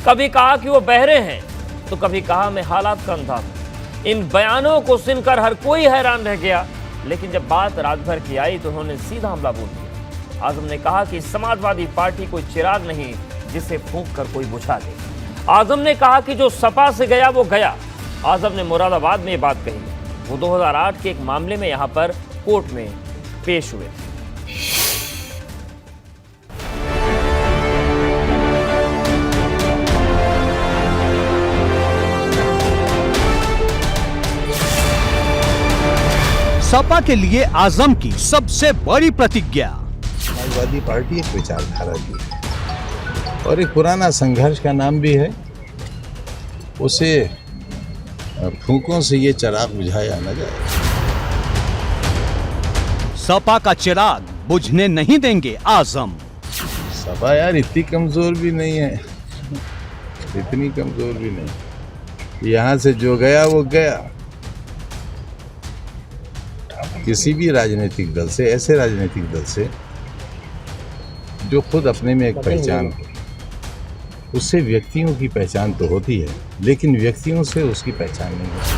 S1: कभी कहा कि वो बहरे हैं, तो कभी कहा मैं हालात का अंधा हूं। इन बयानों को सुनकर हर कोई हैरान रह गया, लेकिन जब बात रात भर की आई तो उन्होंने सीधा हमला बोल दिया। आजम ने कहा कि समाजवादी पार्टी कोई चिराग नहीं जिसे फूंक कर कोई बुझा दे। आजम ने कहा कि जो सपा से गया वो गया। आजम ने मुरादाबाद में ये बात कही। वो 2008 के एक मामले में यहां पर कोर्ट में पेश हुए थे।
S3: सपा के लिए आजम की सबसे बड़ी प्रतिज्ञा।
S11: समाजवादी पार्टी एक विचारधारा की है और एक पुराना संघर्ष का नाम भी है। उसे फूंकों से ये चिराग बुझाया न जाए।
S3: सपा का चिराग बुझने नहीं देंगे आजम।
S11: सपा यार इतनी कमजोर भी नहीं है, इतनी कमजोर भी नहीं। यहाँ से जो गया वो गया। किसी भी राजनीतिक दल से, ऐसे राजनीतिक दल से जो खुद अपने में एक पहचान हो, उससे व्यक्तियों की पहचान तो होती है, लेकिन व्यक्तियों से उसकी पहचान नहीं होती।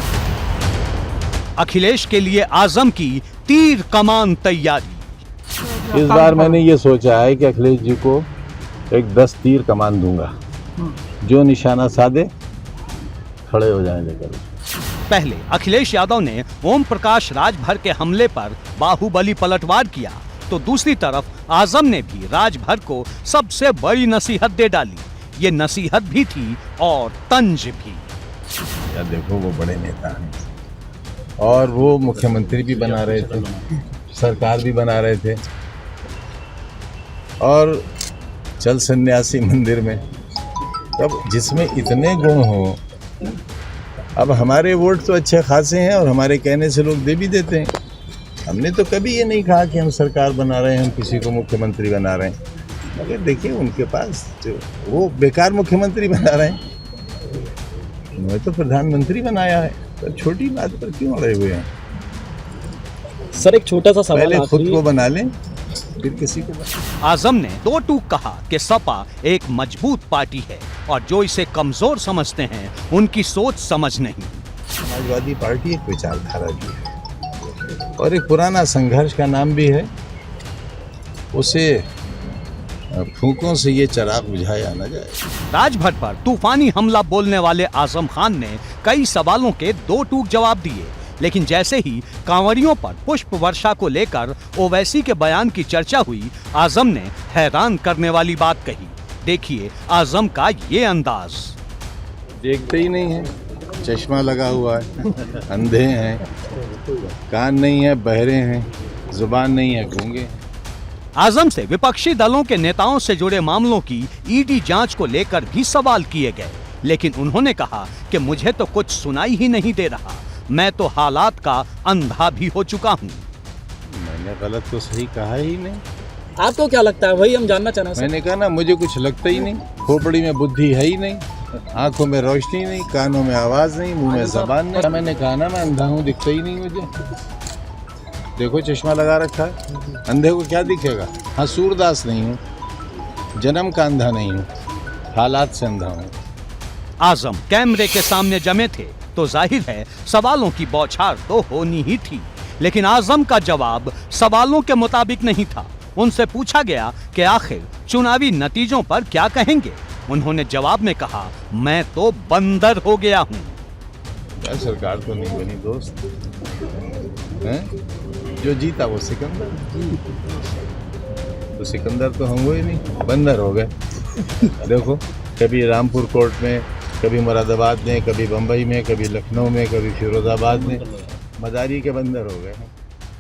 S3: अखिलेश के लिए आजम की तीर कमान तैयारी।
S11: इस बार मैंने ये सोचा है कि अखिलेश जी को एक 10 तीर कमान दूंगा, जो निशाना साधे खड़े हो जाएं लेकर।
S3: पहले अखिलेश यादव ने ओम प्रकाश राजभर के हमले पर बाहुबली पलटवार किया, तो दूसरी तरफ आजम ने भी राजभर को सबसे बड़ी नसीहत दे डाली। ये नसीहत भी थी और तंज भी।
S11: या देखो, वो बड़े नेता हैं और वो मुख्यमंत्री भी बना रहे थे, सरकार भी बना रहे थे, और चल सन्यासी मंदिर में। तब जिसमें इतने गुण हो, अब हमारे वोट तो अच्छे खासे हैं और हमारे कहने से लोग दे भी देते हैं। हमने तो कभी ये नहीं कहा कि हम सरकार बना रहे हैं, हम किसी को मुख्यमंत्री बना रहे हैं। मगर देखिए, उनके पास जो वो बेकार मुख्यमंत्री बना रहे हैं, उन्होंने तो प्रधानमंत्री बनाया है, तो छोटी बात पर क्यों अड़े हुए हैं?
S5: सर एक छोटा सा सवाल,
S11: पहले खुद को बना लें फिर किसी को बना।
S3: आजम ने दो टूक कहा कि सपा एक मजबूत पार्टी है और जो इसे कमजोर समझते हैं उनकी सोच समझ नहीं।
S11: समाजवादी पार्टी एक विचारधारा की है और एक पुराना संघर्ष का नाम भी है। उसे फूंकों से ये चिराग बुझाया न जाए।
S3: राजभर पर तूफानी हमला बोलने वाले आजम खान ने कई सवालों के दो टूक जवाब दिए, लेकिन जैसे ही कांवड़ियों पर पुष्प वर्षा को लेकर ओवैसी के बयान की चर्चा हुई, आजम ने हैरान करने वाली बात कही। देखिए आजम का ये अंदाज।
S11: देखते ही नहीं है, चश्मा लगा हुआ है, अंधे हैं, कान नहीं है, बहरे हैं, जुबान नहीं है, गूंगे।
S3: आजम से विपक्षी दलों के नेताओं से जुड़े मामलों की ईडी जांच को लेकर भी सवाल किए गए, लेकिन उन्होंने कहा कि मुझे तो कुछ सुनाई ही नहीं दे रहा, मैं तो हालात का अंधा भी हो चुका हूँ।
S11: मैंने गलत तो सही कहा ही नहीं।
S5: आपको क्या लगता है, वही हम जानना चाहना।
S11: मैंने कहा ना, मुझे कुछ लगता ही नहीं, खोपड़ी में बुद्धि है ही नहीं, आंखों में रोशनी नहीं, कानों में आवाज नहीं, मुंह में जबान नहीं। मैंने कहा ना, मैं अंधा हूँ, दिखता ही नहीं मुझे। देखो चश्मा लगा रखा है, अंधे को क्या दिखेगा? हाँ, सूरदास नहीं हूँ, जन्म का अंधा नहीं हूँ, हालात से अंधा हूँ।
S3: आजम कैमरे के सामने जमे थे तो जाहिर है सवालों की बौछार तो होनी ही थी, लेकिन आजम का जवाब सवालों के मुताबिक नहीं था। उनसे पूछा गया कि आखिर चुनावी नतीजों पर क्या कहेंगे। उन्होंने जवाब में कहा, मैं तो बंदर हो गया हूँ।
S11: सरकार तो नहीं बनी दोस्त, हैं? जो जीता वो सिकंदर, तो सिकंदर तो हम हुए नहीं, बंदर हो गए। देखो, कभी रामपुर कोर्ट में, कभी मुरादाबाद में, कभी बम्बई में, कभी लखनऊ में, कभी फिरोजाबाद में, मदारी के बंदर हो गए।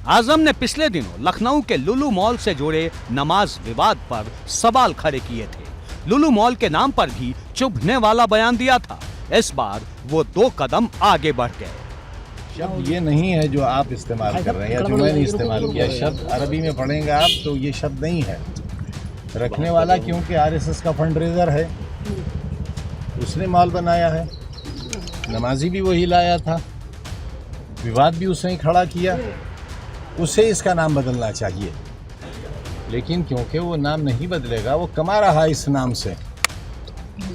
S3: आजम ने पिछले दिनों लखनऊ के लुलु मॉल से जुड़े नमाज विवाद पर सवाल खड़े किए थे। लुलु मॉल के नाम पर भी चुभने वाला बयान दिया था। इस बार वो 2 कदम आगे बढ़ गए।
S11: शब्द ये नहीं है जो आप इस्तेमाल कर रहे हैं या जो मैंने इस्तेमाल किया। शब्द अरबी में पढ़ेंगे आप तो ये शब्द नहीं है। रखने वाला क्योंकि आरएसएस का फंड रेजर है, उसने मॉल बनाया है, नमाजी भी वही लाया था, विवाद भी उसने खड़ा किया, उसे इसका नाम बदलना चाहिए। लेकिन क्योंकि वो नाम नहीं बदलेगा, वो कमा रहा है इस नाम से,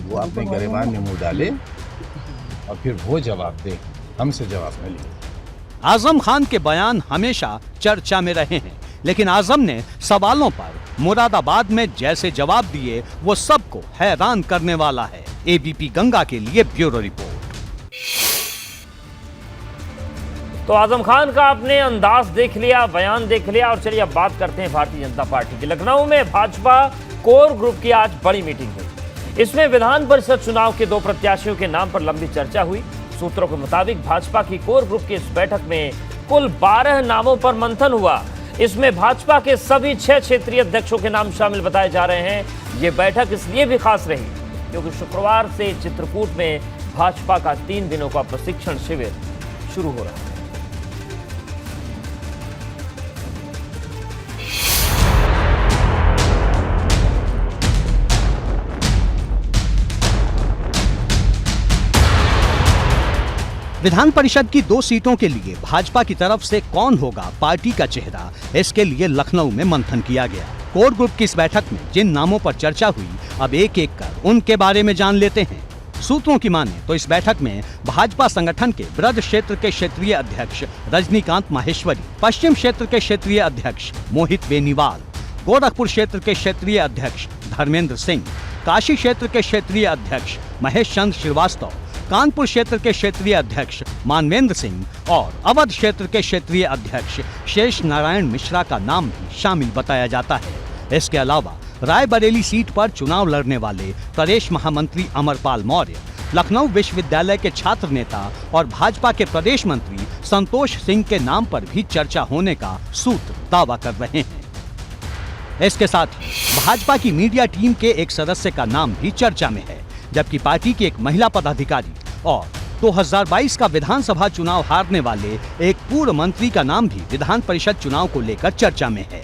S11: वो अपने गिरबान में मुंह डाले और फिर वो जवाब दे, हमसे जवाब न ले।
S3: आजम खान के बयान हमेशा चर्चा में रहे हैं, लेकिन आजम ने सवालों पर मुरादाबाद में जैसे जवाब दिए वो सबको हैरान करने वाला है। एबीपी गंगा के लिए ब्यूरो रिपोर्ट।
S1: तो आजम खान का आपने अंदाज देख लिया, बयान देख लिया, और चलिए अब बात करते हैं भारतीय जनता पार्टी की। लखनऊ में भाजपा कोर ग्रुप की आज बड़ी मीटिंग हुई। इसमें विधान परिषद चुनाव के 2 प्रत्याशियों के नाम पर लंबी चर्चा हुई। सूत्रों के मुताबिक भाजपा की कोर ग्रुप की इस बैठक में कुल 12 नामों पर मंथन हुआ। इसमें भाजपा के सभी 6 क्षेत्रीय अध्यक्षों के नाम शामिल बताए जा रहे हैं। ये बैठक इसलिए भी खास रही क्योंकि शुक्रवार से चित्रकूट में भाजपा का 3 दिनों का प्रशिक्षण शिविर शुरू हो रहा है।
S3: विधान परिषद की 2 सीटों के लिए भाजपा की तरफ से कौन होगा पार्टी का चेहरा, इसके लिए लखनऊ में मंथन किया गया। कोर ग्रुप की इस बैठक में जिन नामों पर चर्चा हुई, अब एक एक कर उनके बारे में जान लेते हैं। सूत्रों की माने तो इस बैठक में भाजपा संगठन के ब्रज क्षेत्र के क्षेत्रीय अध्यक्ष रजनीकांत माहेश्वरी, पश्चिम क्षेत्र के क्षेत्रीय अध्यक्ष मोहित बेनीवाल, गोरखपुर क्षेत्र के क्षेत्रीय अध्यक्ष धर्मेंद्र सिंह, काशी क्षेत्र के क्षेत्रीय अध्यक्ष महेश चंद्र श्रीवास्तव, कानपुर क्षेत्र के क्षेत्रीय अध्यक्ष मानवेंद्र सिंह और अवध क्षेत्र के क्षेत्रीय अध्यक्ष शेष नारायण मिश्रा का नाम भी शामिल बताया जाता है। इसके अलावा रायबरेली सीट पर चुनाव लड़ने वाले प्रदेश महामंत्री अमरपाल मौर्य, लखनऊ विश्वविद्यालय के छात्र नेता और भाजपा के प्रदेश मंत्री संतोष सिंह के नाम पर भी चर्चा होने का सूत्र दावा कर रहे हैं। इसके साथ ही भाजपा की मीडिया टीम के एक सदस्य का नाम भी चर्चा में है, जबकि पार्टी की एक महिला पदाधिकारी और 2022 का विधानसभा चुनाव हारने वाले एक पूर्व मंत्री का नाम भी विधान परिषद चुनाव को लेकर चर्चा में है।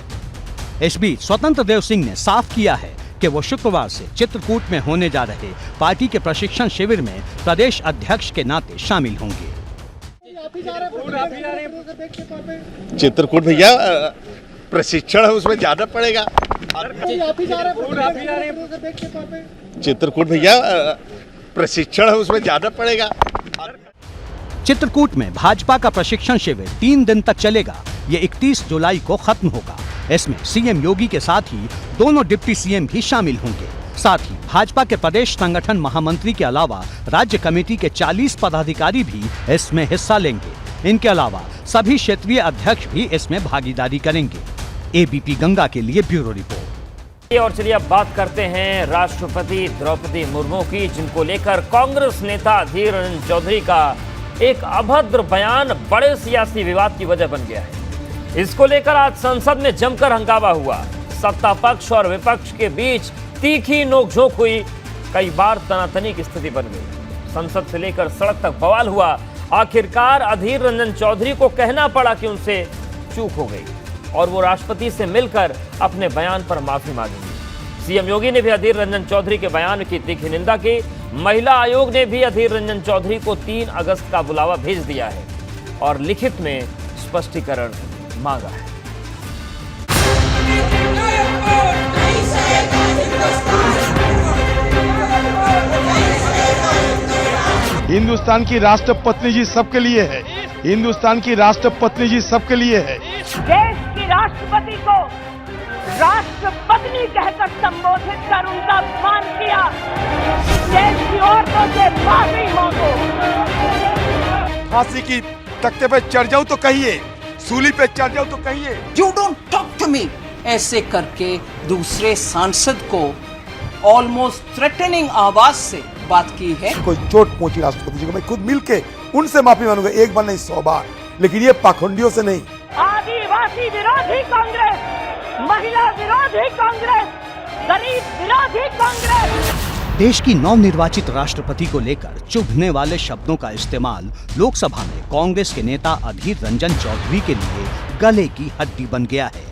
S3: इस बीच स्वतंत्र देव सिंह ने साफ किया है कि वो शुक्रवार से चित्रकूट में होने जा रहे पार्टी के प्रशिक्षण शिविर में प्रदेश अध्यक्ष के नाते शामिल होंगे।
S11: चित्रकूट भैया प्रशिक्षण है, उसमें जाना पड़ेगा। चित्रकूट भैया प्रशिक्षण है, उसमें जाना पड़ेगा।
S3: चित्रकूट में भाजपा का प्रशिक्षण शिविर 3 दिन तक चलेगा। ये 31 जुलाई को खत्म होगा। इसमें सीएम योगी के साथ ही दोनों डिप्टी सीएम भी शामिल होंगे। साथ ही भाजपा के प्रदेश संगठन महामंत्री के अलावा राज्य कमेटी के 40 पदाधिकारी भी इसमें हिस्सा लेंगे। इनके अलावा सभी क्षेत्रीय अध्यक्ष भी इसमें भागीदारी करेंगे। एबीपी गंगा के लिए ब्यूरो रिपोर्ट।
S1: और चलिए अब बात करते हैं राष्ट्रपति द्रौपदी मुर्मू की, जिनको लेकर कांग्रेस नेता अधीर रंजन चौधरी का एक अभद्र बयान बड़े सियासी विवाद की वजह बन गया है। इसको लेकर आज संसद में जमकर हंगामा हुआ। सत्ता पक्ष और विपक्ष के बीच तीखी नोकझोंक हुई। कई बार तनातनी की स्थिति बन गई। संसद से लेकर सड़क तक बवाल हुआ। आखिरकार अधीर रंजन चौधरी को कहना पड़ा कि उनसे चूक हो गई और वो राष्ट्रपति से मिलकर अपने बयान पर माफी मांगेंगे। सीएम योगी ने भी अधीर रंजन चौधरी के बयान की तीखी निंदा की। महिला आयोग ने भी अधीर रंजन चौधरी को 3 अगस्त का बुलावा भेज दिया है और लिखित में स्पष्टीकरण मांगा है।
S11: हिंदुस्तान की राष्ट्रपत्नी जी सबके लिए है। हिंदुस्तान की राष्ट्रपत्नी जी सबके लिए है।
S12: देश की राष्ट्रपति को राष्ट्रपत्नी कहकर संबोधित कर उनका अपमान किया। देश की औरतों से माफी मांगो।
S11: फांसी की तख्ते पे चढ़ जाऊं तो कहिए, सूली पे चढ़ जाऊं तो कहिए।
S13: You don't talk to me। ऐसे करके दूसरे सांसद को ऑलमोस्ट थ्रेटनिंग आवाज से बात की है।
S11: कोई चोट पहुंची राष्ट्रपति जी को, मैं खुद मिलके उनसे माफी मांगूंगा, एक बार नहीं 100 बार, लेकिन ये पाखंडियों से नहीं।
S12: आदिवासी विरोधी कांग्रेस, महिला विरोधी कांग्रेस, गरीब विरोधी कांग्रेस।
S3: देश की नवनिर्वाचित राष्ट्रपति को लेकर चुभने वाले शब्दों का इस्तेमाल लोकसभा में कांग्रेस के नेता अधीर रंजन चौधरी के लिए गले की हड्डी बन गया है।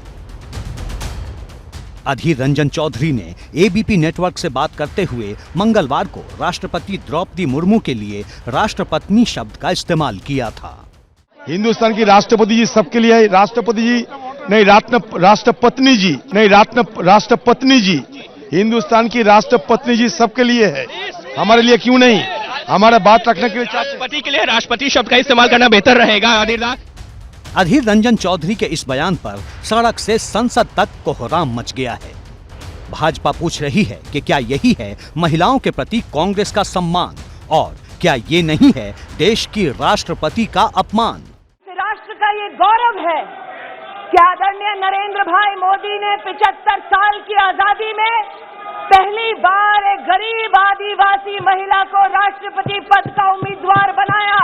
S3: अधीर रंजन चौधरी ने एबीपी नेटवर्क से बात करते हुए मंगलवार को राष्ट्रपति द्रौपदी मुर्मू के लिए राष्ट्रपत्नी शब्द का इस्तेमाल किया था।
S11: हिंदुस्तान की राष्ट्रपति जी सबके लिए है। राष्ट्रपति जी नहीं, राष्ट्रपत्नी जी नहीं, राष्ट्रपत्नी जी। हिंदुस्तान की राष्ट्रपत्नी जी सबके लिए है, हमारे लिए क्यों नहीं? हमारा बात रखने के लिए राष्ट्रपति के लिए राष्ट्रपति शब्द का इस्तेमाल करना बेहतर रहेगा।
S3: अधीर रंजन चौधरी के इस बयान पर सड़क से संसद तक कोहराम मच गया है। भाजपा पूछ रही है कि क्या यही है महिलाओं के प्रति कांग्रेस का सम्मान और क्या ये नहीं है देश की राष्ट्रपति का अपमान?
S12: राष्ट्र का ये गौरव है कि आदरणीय नरेंद्र भाई मोदी ने 75 साल की आजादी में पहली बार एक गरीब आदिवासी महिला को राष्ट्रपति पद का उम्मीदवार बनाया।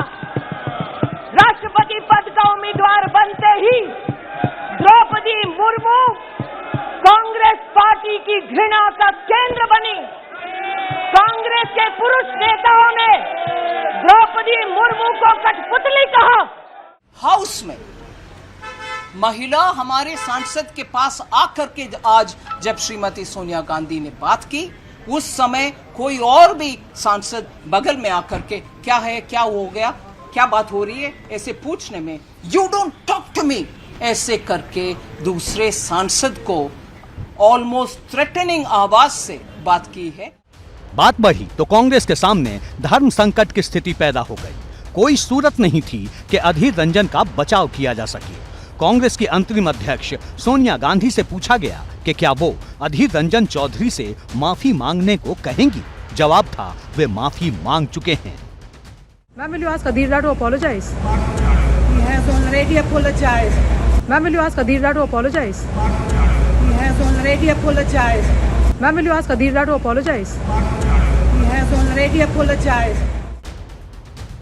S12: राष्ट्रपति पद का उम्मीदवार बनते ही द्रौपदी मुर्मू कांग्रेस पार्टी की घृणा का केंद्र बनी। कांग्रेस के पुरुष नेताओं ने द्रौपदी मुर्मू को कठपुतली कहा।
S13: हाउस में महिला हमारे सांसद के पास आकर के आज जब श्रीमती सोनिया गांधी ने बात की, उस समय कोई और भी सांसद बगल में आकर के क्या है, क्या हो गया, क्या बात हो रही है, ऐसे पूछने में you don't talk to me ऐसे करके दूसरे सांसद को ऑलमोस्ट थ्रेटनिंग आवाज से बात की है।
S3: बात बढ़ी तो कांग्रेस के सामने धर्म संकट की स्थिति पैदा हो गई। कोई सूरत नहीं थी कि अधीर रंजन का बचाव किया जा सके। कांग्रेस की अंतरिम अध्यक्ष सोनिया गांधी से पूछा गया कि क्या वो अधीर रंजन चौधरी से माफी मांगने को कहेंगी। जवाब था वे माफी मांग चुके हैं।
S14: Ma'am, will you ask Adhir to apologize?
S12: He has already apologized.
S14: Ma'am, will you ask Adhir to apologize?
S12: He has already apologized.
S14: Ma'am, will you ask Adhir to apologize?
S12: He has already apologized.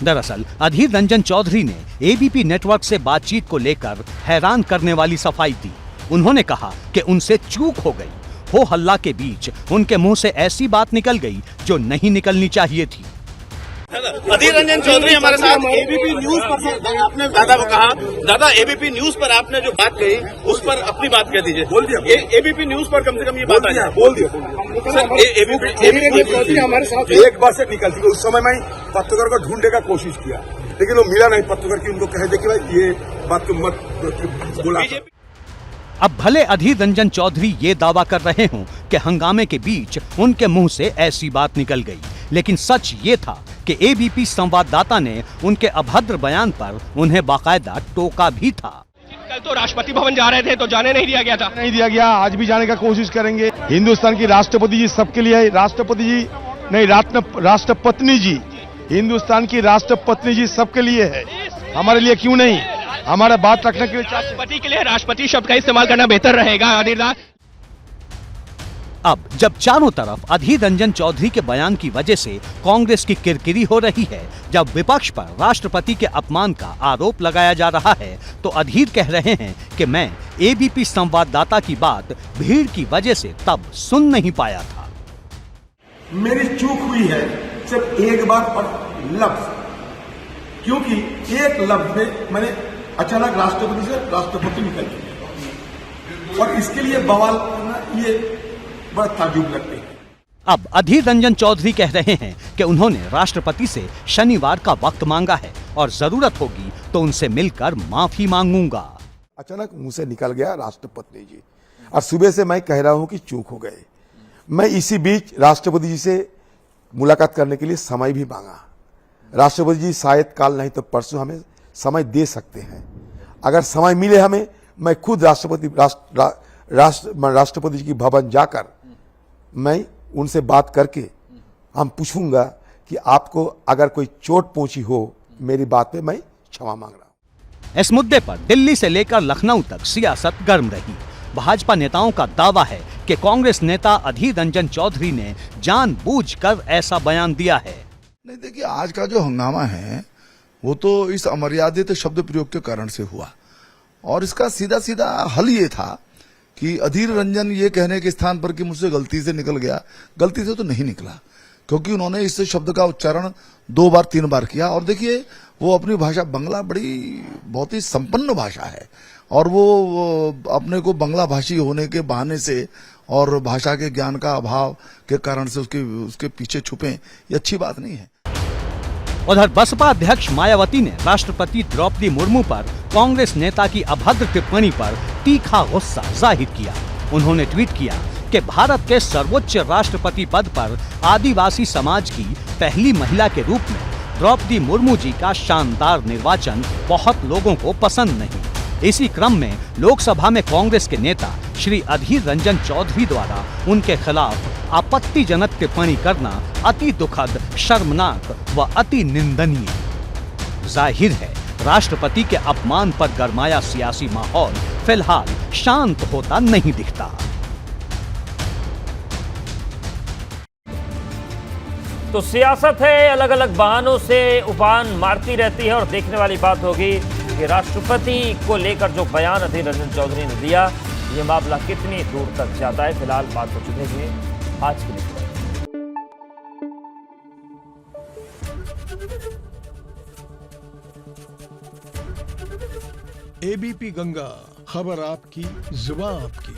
S3: दरअसल अधीर रंजन चौधरी ने ABP network से बातचीत को लेकर हैरान करने वाली सफाई दी। उन्होंने कहा कि उनसे चूक हो गई। हो हल्ला के बीच उनके मुंह से ऐसी बात निकल गई जो नहीं निकलनी चाहिए थी।
S15: अधीर रंजन चौधरी हमारे साथ एबीपी न्यूज पर आपने दादा को कहा, दादा एबीपी न्यूज पर आपने जो बात कही उस पर अपनी बात कह दीजिए। बोल दिया एबीपी न्यूज पर कम से कम ये बात आ जाए। बोल दिया एबीपी हमारे साथ एक बार से निकल चुकी। उस समय मैं पत्रकार को ढूंढने का कोशिश किया लेकिन वो मिला नहीं पत्रकार की। उनको कहे थे कि भाई ये बात तुम मत बोला।
S3: अब भले अधीर रंजन चौधरी ये दावा कर रहे हों कि हंगामे के बीच उनके मुंह से ऐसी बात निकल गई, लेकिन सच ये था कि एबीपी संवाददाता ने उनके अभद्र बयान पर उन्हें बाकायदा टोका भी था।
S16: कल तो राष्ट्रपति भवन जा रहे थे तो जाने नहीं दिया गया था।
S17: नहीं दिया गया, आज भी जाने का कोशिश करेंगे। हिंदुस्तान की राष्ट्रपति जी सबके लिए है। राष्ट्रपति जी नहीं, राष्ट्रपत्नी जी, हिंदुस्तान की राष्ट्रपत्नी जी सबके लिए है। हमारे लिए क्यों नहीं? हमारा बात रखने के लिए
S16: राष्ट्रपति के लिए राष्ट्रपति शब्द का इस्तेमाल करना बेहतर रहेगा। अधीरदा
S3: अब जब चारों तरफ अधीर रंजन चौधरी के बयान की वजह से कांग्रेस की किरकिरी हो रही है, जब विपक्ष पर राष्ट्रपति के अपमान का आरोप लगाया जा रहा है, तो अधीर कह रहे हैं कि मैं एबीपी संवाददाता की बात भीड़ की वजह से तब सुन नहीं पाया था।
S18: मेरी चूक हुई है सिर्फ एक बार पर लफ्ज, क्योंकि एक लफ्ज में मैंने अचानक राष्ट्रपति से राष्ट्रपति निकल गया और इसके लिए बवाल करना ये बड़ा ताजुब लगते हैं।
S3: अब अधीर रंजन चौधरी कह रहे हैं कि उन्होंने राष्ट्रपति से शनिवार का वक्त मांगा है और जरूरत होगी तो उनसे मिलकर माफी मांगूंगा।
S18: अचानक मुंह से निकल गया राष्ट्रपति जी और सुबह से मैं कह रहा हूं कि चूक हो गए। मैं इसी बीच राष्ट्रपति जी से मुलाकात करने के लिए समय भी मांगा। राष्ट्रपति जी शायद कल नहीं तो परसों हमें समय दे सकते हैं। अगर समय मिले हमें, मैं खुद राष्ट्रपति जी की भवन जाकर मैं उनसे बात करके हम पूछूंगा कि आपको अगर कोई चोट पहुंची हो मेरी बात पे, मैं क्षमा मांग रहा हूं।
S3: इस मुद्दे पर दिल्ली से लेकर लखनऊ तक सियासत गर्म रही। भाजपा नेताओं का दावा है कि कांग्रेस नेता अधीर रंजन चौधरी ने जानबूझकर ऐसा बयान दिया है।
S10: नहीं, देखिए आज का जो हंगामा है वो तो इस अमर्यादित शब्द प्रयोग के कारण से हुआ और इसका सीधा सीधा हल ये था कि अधीर रंजन ये कहने के स्थान पर कि मुझसे गलती से निकल गया, गलती से तो नहीं निकला, क्योंकि उन्होंने इस शब्द का उच्चारण 2 बार 3 बार किया। और देखिए वो अपनी भाषा बंगला बहुत ही संपन्न भाषा है और वो अपने को बंगला भाषी होने के बहाने से और भाषा के ज्ञान का अभाव के कारण से उसके पीछे छुपे, ये अच्छी बात नहीं है।
S3: उधर बसपा अध्यक्ष मायावती ने राष्ट्रपति द्रौपदी मुर्मू पर कांग्रेस नेता की अभद्र टिप्पणी पर तीखा गुस्सा जाहिर किया। उन्होंने ट्वीट किया कि भारत के सर्वोच्च राष्ट्रपति पद पर आदिवासी समाज की पहली महिला के रूप में द्रौपदी मुर्मू जी का शानदार निर्वाचन बहुत लोगों को पसंद नहीं। इसी क्रम में लोकसभा में कांग्रेस के नेता श्री अधीर रंजन चौधरी द्वारा उनके खिलाफ आपत्तिजनक टिप्पणी करना अति दुखद, शर्मनाक व अति निंदनीय। जाहिर है राष्ट्रपति के अपमान पर गरमाया सियासी माहौल फिलहाल शांत होता नहीं दिखता।
S1: तो सियासत है, अलग अलग बहानों से उबान मारती रहती है और देखने वाली बात होगी कि राष्ट्रपति को लेकर जो बयान अधीर रंजन चौधरी ने दिया, ये मामला कितनी दूर तक जाता है। फिलहाल बात हो चुके हैं आज के लिए।
S19: एबीपी गंगा, खबर आपकी, जुबान आपकी।